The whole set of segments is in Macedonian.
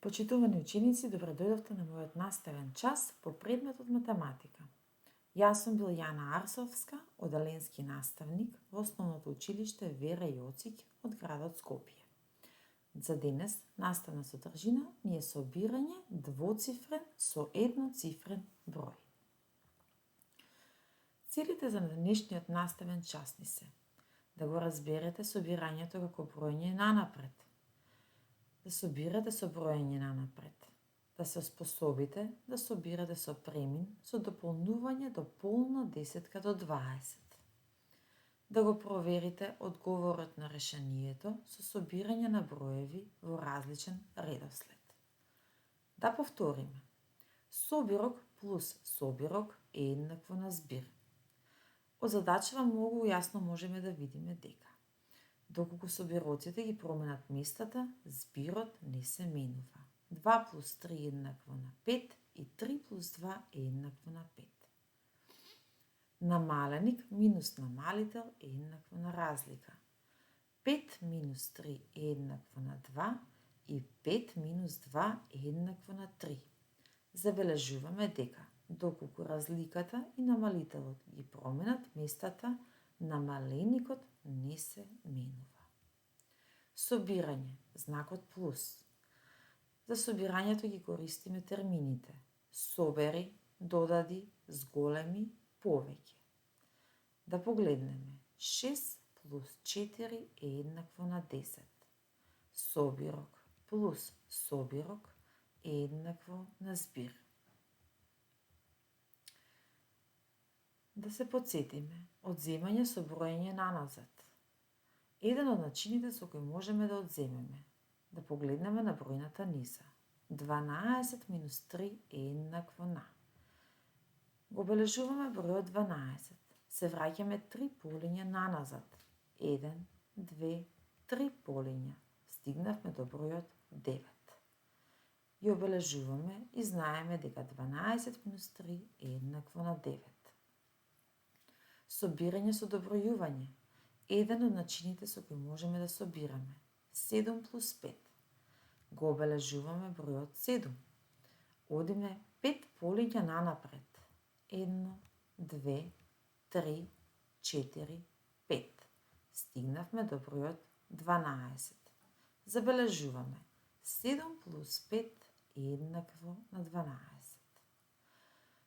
Почитувани ученици, добре дојдовте на мојот наставен час по предметот математика. Јас сум бил Јана Арсовска, одаленски наставник во Основното училиште Вера Јоцик од градот Скопје. За денес наставна содржина ни е собирање двоцифрен со едноцифрен број. Целите за денешниот наставен час ни се да го разберете собирањето како броење нанапред, да собирате со броење нанапред, да се способите да собирате со премин со дополнување до полна десетка до 20, да го проверите одговорот на решението со собирање на броеви во различен редослед. Да повториме. Собирок плюс собирок е еднакво на збир. Од задачава многу јасно можеме да видиме дека доколку собироците ги променат местата, збирот не се менува. 2 плюс 3 е еднакво на 5 и 3 плюс 2 е еднакво на 5. Намаленик минус намалител е еднакво на разлика. 5 минус 3 е еднакво на 2 и 5 минус 2 е еднакво на 3. Забележуваме дека доколку разликата и намалителот ги променат местата, намаленикот не се менува. Собирање, знакот плюс. За собирањето ги користиме термините собери, додади, зголеми, повеќе. Да погледнеме. 6 плюс 4 е еднакво на 10. Собирок плюс собирок е еднакво на збир. Да се потсетиме, одземање со броење наназад. Еден од начините со кои можеме да одземеме, да погледнеме на бројната низа. 12 минус 3 е еднакво на. Го бележуваме бројот 12. Се враќаме 3 полиња наназад. 1, 2, 3 полиња. Стигнавме до бројот 9. Ја обележуваме и знаеме дека 12 минус 3 е еднакво на 9. Собирање со добројување. Еден од начините со кои можеме да собираме. 7 плюс 5. Го обележуваме бројот 7. Одиме 5 полиња нанапред. 1, 2, 3, 4, 5. Стигнавме до бројот 12. Забележуваме. 7 плюс 5 е еднакво на 12.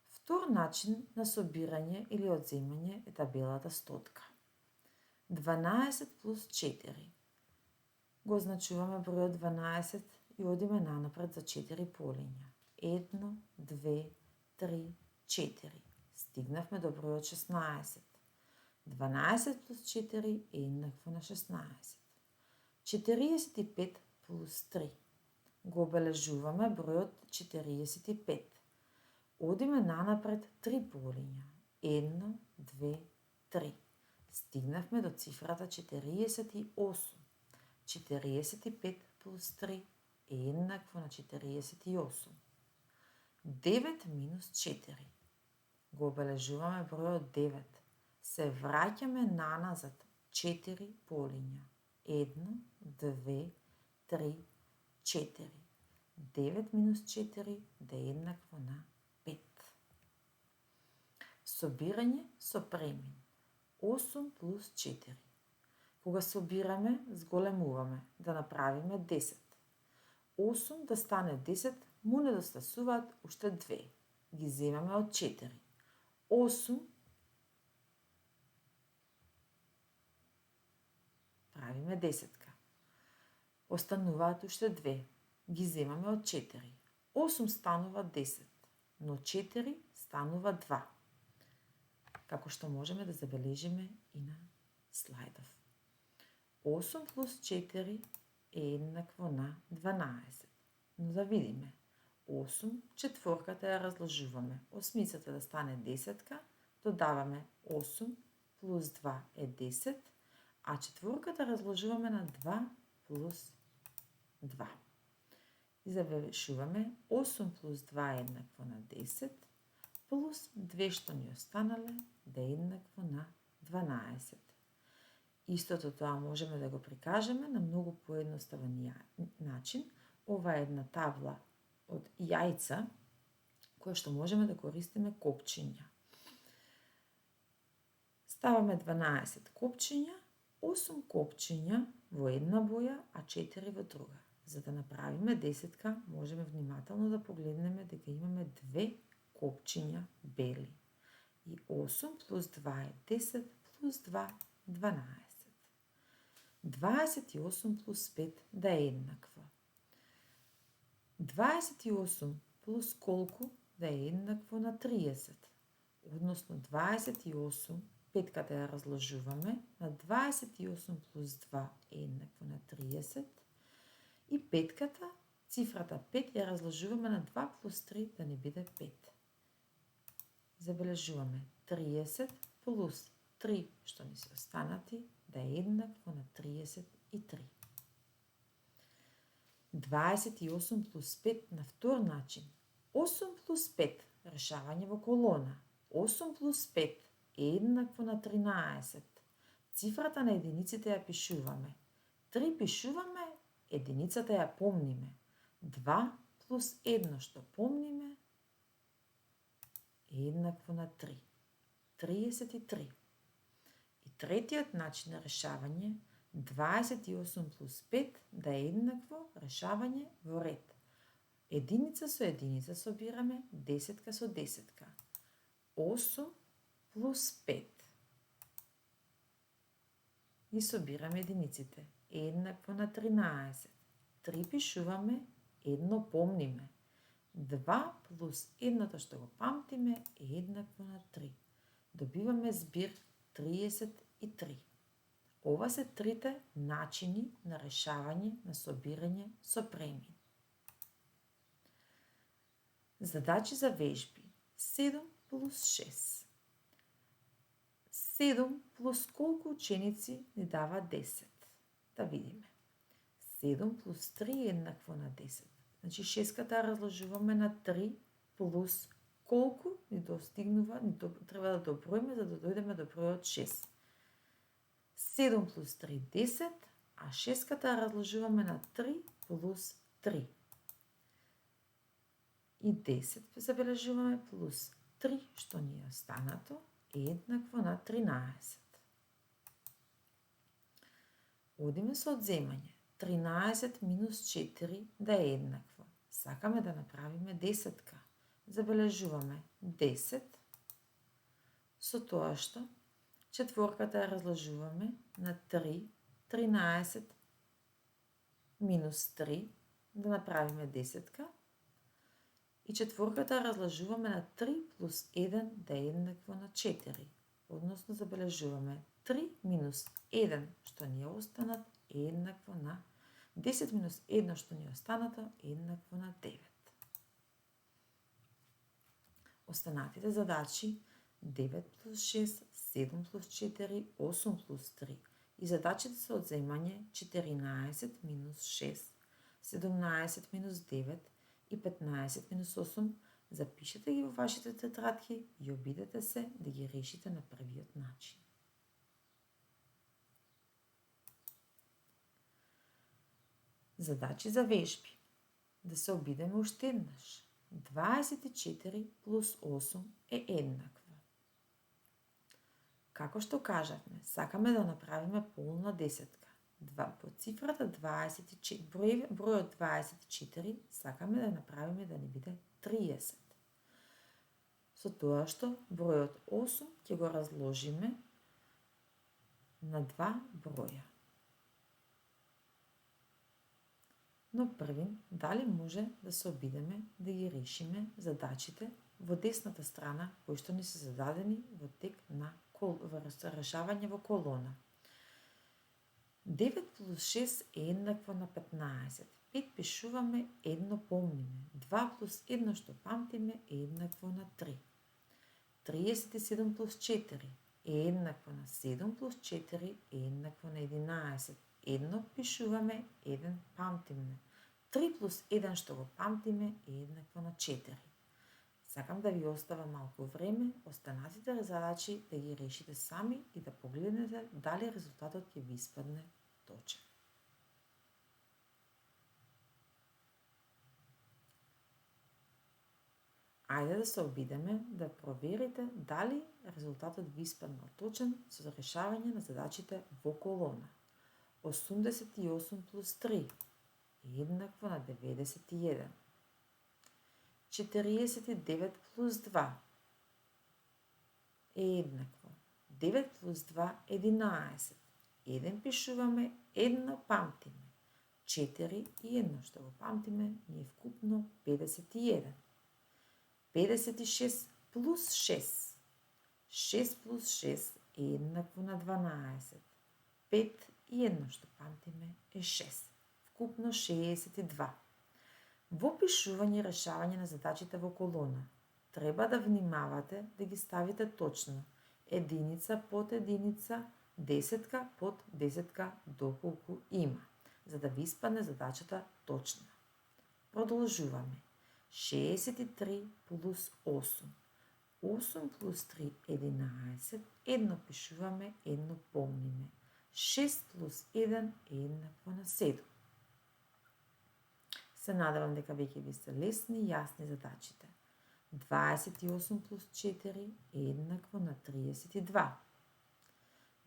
Втор начин на собирање или одземање е табелата стотка. 12 плюс 4. Го означуваме бројот 12 и одиме нанапред за 4 полиња. 1, 2, 3, 4. Стигнавме до бројот 16. 12 плюс 4 е еднакво на 16. 45 плюс 3. Го обележуваме бројот 45. Одиме нанапред 3 полиња. 1, 2, 3. Стигнавме до цифрата 48. 45 плюс 3 е еднакво на 48. 9 минус 4. Го обележуваме бројот 9. Се враќаме наназад 4 полиња. 1, 2, 3, 4. 9 минус 4 да е еднакво на 5. Собирање со премин. 8 плюс 4. Кога собираме, зголемуваме, да направиме 10. 8 да стане 10, му недостасуваат уште 2. Ги земаме од 4. 8 правиме десетка. Остануваат уште 2. Ги земаме од 4. 8 станува 10, но 4 станува 2. Како што можеме да забележиме и на слайдов. 8 плюс 4 е еднакво на 12. Но да видиме. 8, четворката ја разложуваме. Осмицата да стане десетка, додаваме 8 плюс 2 е 10, а четворката разложуваме на 2 плюс 2. И завршуваме 8 плюс 2 е еднакво на 10, плюс 2 што ни останале да е еднакво на 12. Истото тоа можеме да го прикажеме на многу поедноставен начин, ова е една табла од јајца, која што можеме да користиме копчиња. Ставаме 12 копчиња, 8 копчиња во една боја, а 4 во друга. За да направиме десетка, можеме внимателно да погледнеме дека имаме 2 копчиња бели. И 8 плюс 2 е 10, плюс 2 12. 28 плюс 5 да е еднакво. 28 плюс колку да е еднакво на 30. Односно 28, петката ја разложуваме, на 28 плюс 2 е еднакво на 30. И петката, цифрата 5 ја разложуваме на 2 плюс 3 да не биде 5. Забележуваме 30 плюс 3 што ни се останати да е еднакво на 33. 28 плюс 5 на втор начин. 8 плюс 5 решавање во колона. 8 плюс 5 е еднакво на 13. Цифрата на единиците ја пишуваме. 3 пишуваме, единицата ја помниме. 2 плюс 1 што помниме е еднакво на 3. 33. И третиот начин на решавање, 28 плюс 5 да е еднакво решавање во ред. Единица со единица собираме, десетка со десетка. 8 плюс 5. И собираме единиците. Еднакво на 13. 3 пишуваме, едно помниме. 2 плюс едното што го памтиме е еднакво на 3. Добиваме збир 33. Ова се трите начини на решавање на собирање со премин. Задачи за вежби. 7 плюс 6. 7 плюс колку ученици ни дава 10? Да видиме. 7 плюс 3 е еднакво на 10. Значи 6-ката разложуваме на 3 плюс колку ни достигнува, треба да доброиме за да дојдеме до бројот 6. 7 плюс 3 10, а 6-ката разложуваме на 3 плюс 3. И 10 забележуваме плюс 3 што ни е останато е еднакво на 13. Одиме со одземање. 13 минус 4 да е еднакво. Сакаме да направиме десетка. Забележуваме 10 со тоа што четворката ја разложуваме на 3, 13 минус 3 да направиме десетка и четворката разложуваме на 3 плюс 1 да е еднакво на 4. Односно забележуваме 3 минус 1 што ни е останат е еднакво на 10 минус 1 што ни е останато е еднакво на 9. Останатите задачи 9 плюс 6, 7 плюс 4, 8 плюс 3 и задачите се одземање 14 минус 6, 17 минус 9 и 15 минус 8. Запишете ги во вашите тетрадки и обидете се да ги решите на првиот начин. Задачи за вежби. Да се обидеме уште еднаш. 24 плюс 8 е еднакво. Како што кажавме, сакаме да направиме полна десетка. По цифрата 24, бројот 24 сакаме да направиме да не биде 30. Со тоа што бројот 8 ќе го разложиме на два броја. Но првин, дали може да се обидеме да ги решиме задачите во десната страна, кои што ни се зададени во тек на решавање во колона. 9 плюс 6 е еднакво на 15. 5 пишуваме, едно помниме. 2 плюс 1 што памтиме е еднакво на 3. 37 плюс 4 е еднакво на 7 плюс 4 е еднакво на 11. Едно пишуваме, еден памтиме. 3 плюс 1 што го памтиме е еднакво на 4. Сакам да ви оставам малку време, останатите задачи да ги решите сами и да погледнете дали резултатот ќе ви испадне точен. Ајде да се обидеме да проверите дали резултатот ви испаднал точен со решавање на задачите во колона. 88 плюс 3 е еднакво на 91. 49 плюс 2 е еднакво. 9 плюс 2 е 11. 1 пишуваме, 1 памтиме. 4 и 1 што го памтиме ни е вкупно 51. 56 плюс 6. 6 плюс 6 е еднакво на 12. 5 и 1 што памтиме е 6. Вкупно 62. Во пишување и решавање на задачите во колона, треба да внимавате да ги ставите точно. Единица под единица, десетка под десетка, доколку има, за да ви испадне задачата точна. Продолжуваме. 63 плюс 8. 8 плюс 3 е 11. Едно пишуваме, едно помниме. 6 плюс 1 е еднакво на 7. Се надевам дека веќе ви се лесни и јасни задачите. 28 плюс 4 е еднакво на 32.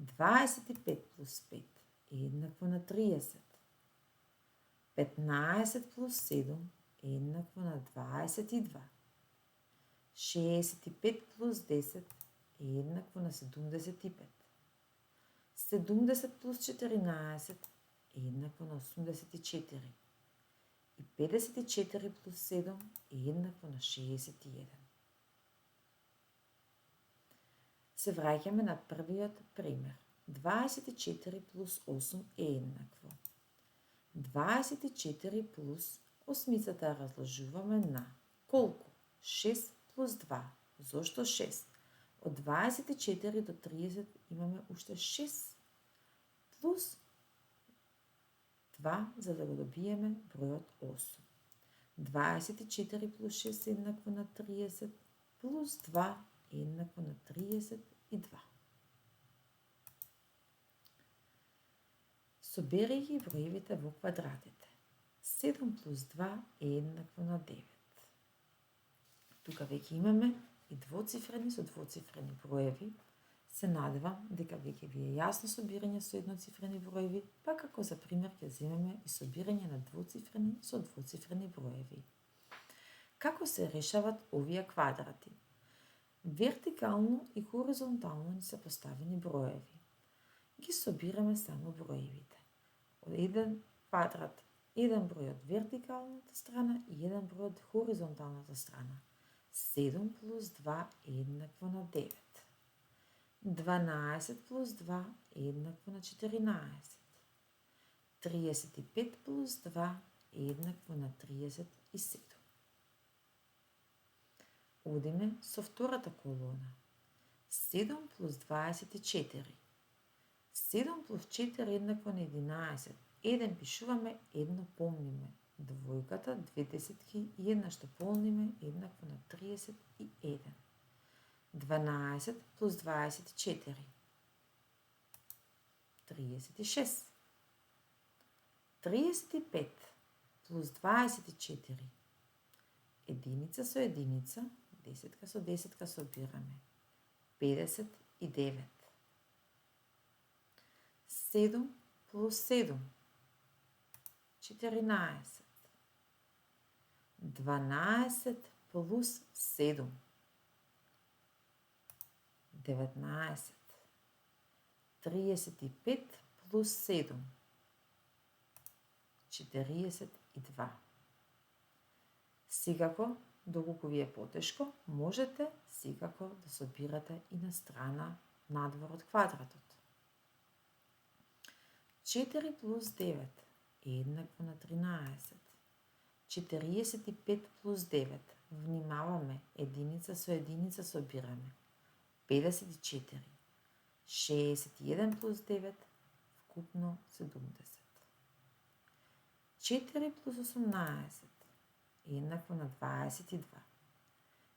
25 плюс 5 е еднакво на 30. 15 плюс 7 е еднакво на 22. 65 плюс 10 е еднакво на 75. 70 плюс 14 е еднакво на 84. И 54 плюс 7 е еднакво на 61. Се враќаме на првиот пример. 24 плюс 8 е еднакво. 24 плюс осмицата разложуваме на колку? 6 плюс 2. Зошто 6? Од 24 до 30 имаме уште 6 плюс 2, за да го добиеме бројот 8. 24 плюс 6 е еднакво на 30, плюс 2 е еднакво на 32. Соберејќи броевите во квадратите. 7 плюс 2 е еднакво на 9. Тука веќе имаме и двоцифрени со двоцифрени броеви. Се надевам дека веќе ви е јасно собирање со едноцифрени броеви, па како за пример ќе земеме и собирање на двоцифрени со двоцифрени броеви. Како се решават овие квадрати? Вертикално и хоризонтално ни се поставени броеви. Ги собираме само броевите. Од еден квадрат, еден број од вертикалната страна и еден број од хоризонталната страна. 7 плюс 2 е еднакво на 9. 12 плюс 2 е еднакво на 14. 35 плюс 2 е еднакво на 37. Одиме со втората колона. 7 плюс 24. 7 плюс 4 е еднакво на 11. Еден пишуваме, едно помниме. Двојката, две десетки и една што помниме еднакво на 31. 12 плюс 24. 36. 35 плюс 24. Единица со единица, десетка со десетка собираме. 59. 7 плюс 7. 14. 12 плюс 7. 19. 35 плюс 7. 42. Секако, доколку ви е потешко, можете секако да собирате и на страна надвор од квадратот. 4 плюс 9 е еднакво на 13. 45 плюс 9. Внимаваме, единица со единица собираме. 54. 61 плюс 9, вкупно 70. 4 плюс 18 е еднакво на 22.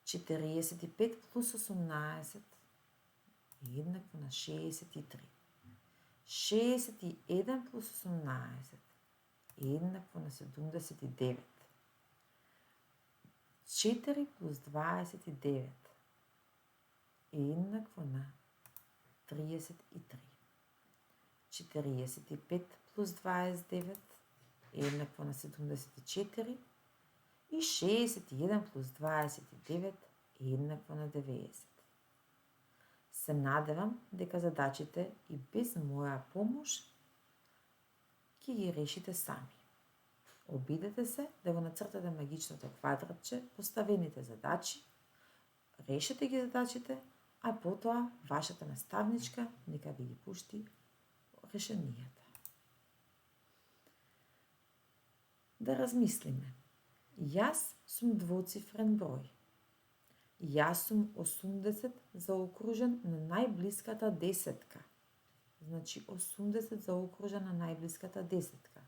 45 плюс 18 е еднакво на 63. 61 плюс 18 е еднакво на 79. 4 плюс 29 е еднакво на 33. 45 плюс 29 е еднакво на 74 и 61 плюс 29 е еднакво на 90. Се надевам дека задачите и без моја помош ќе ги решите сами. Обидете се да го нацртате магичното квадратче, поставените задачи, решете ги задачите, а потоа вашата наставничка нека ви ги пушти решенијата. Да размислиме. Јас сум двоцифрен број. Јас сум 80 заокружен на најблиската десетка. Значи 80 заокружен на најблиската десетка.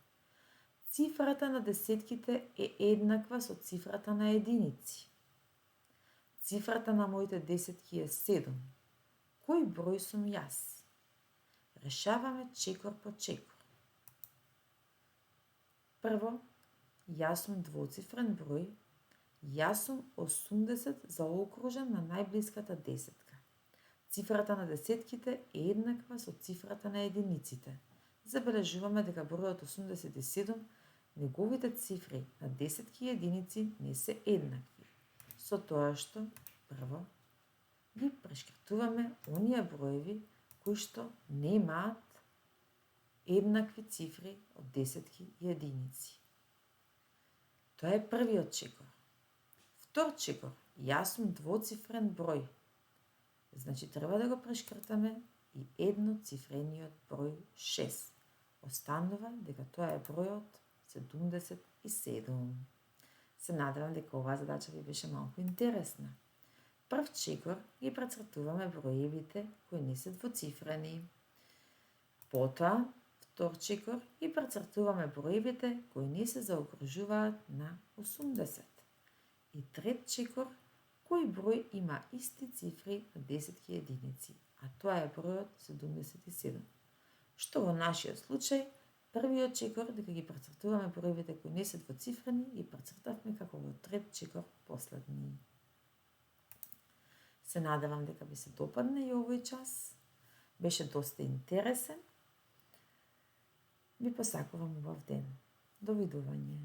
Цифрата на десетките е еднаква со цифрата на единици. Цифрата на моите десетки е 7. Кој број сум јас? Решаваме чекор по чекор. Прво, јас сум двоцифрен број, јас сум 80 заокружен на најблиската десетка. Цифрата на десетките е еднаква со цифрата на единиците. Забележуваме дека бројот 87, неговите цифри на десетки и единици не се еднакви. Со тоа што, прво, ги прешкртуваме оние броеви кои што немаат еднакви цифри од десетки и единици. Тоа е првиот чекор. Втор чекор, јас сум двоцифрен број. Значи треба да го прешкртаме и едноцифрениот број 6. Останува дека тоа е бројот 77. Се надевам дека оваа задача ви беше малку интересна. Прв чекор ги прецртуваме броевите кои не се двоцифрени. Потоа, втор чекор ги прецртуваме броевите кои не се заокружуваат на 80. И трет чекор, кој број има исти цифри на десетки единици, а тоа е бројот 77. Што во нашиот случај, првиот чекор, дека ги прецртуваме броевите кои не се двоцифрени, ги прецртавме како во трет чекор последни. Се надевам дека ви се допадне и овој час. Беше доста интересен. Ви посакувам убав ден. Довидување.